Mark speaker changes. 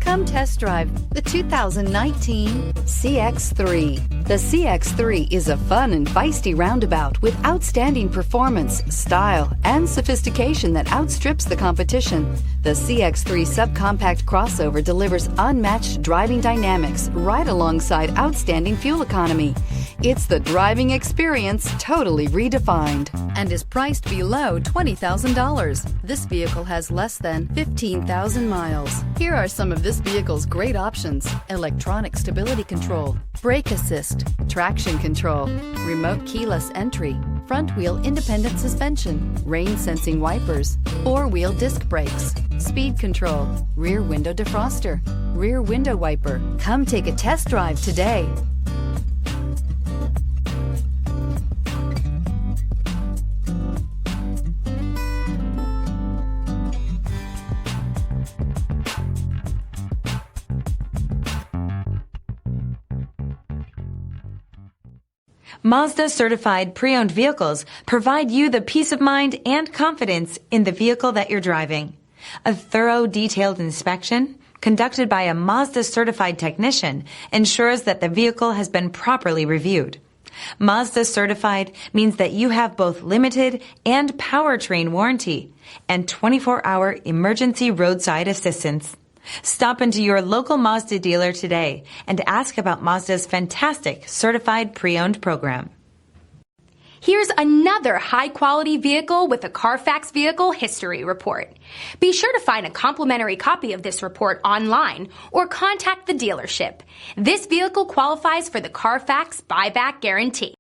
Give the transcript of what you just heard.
Speaker 1: Come test drive the 2019 CX-3. The CX-3 is a fun and feisty roundabout with outstanding performance, style, and sophistication that outstrips the competition. The CX-3 subcompact crossover delivers unmatched driving dynamics right alongside outstanding fuel economy. It's the driving experience totally redefined and is priced below $20,000. This vehicle has less than 15,000 miles. Here are some of this vehicle's great options: electronic stability control, brake assist, traction control, remote keyless entry, front wheel independent suspension, rain sensing wipers, four-wheel disc brakes, speed control, rear window defroster, rear window wiper. Come take a test drive today.
Speaker 2: Mazda certified pre-owned vehicles provide you the peace of mind and confidence in the vehicle that you're driving. A thorough, detailed inspection conducted by a Mazda certified technician ensures that the vehicle has been properly reviewed. Mazda certified means that you have both limited and powertrain warranty and 24-hour emergency roadside assistance. Stop into your local Mazda dealer today and ask about Mazda's fantastic certified pre-owned program.
Speaker 3: Here's another high-quality vehicle with a Carfax Vehicle History Report. Be sure to find a complimentary copy of this report online or contact the dealership. This vehicle qualifies for the Carfax Buyback Guarantee.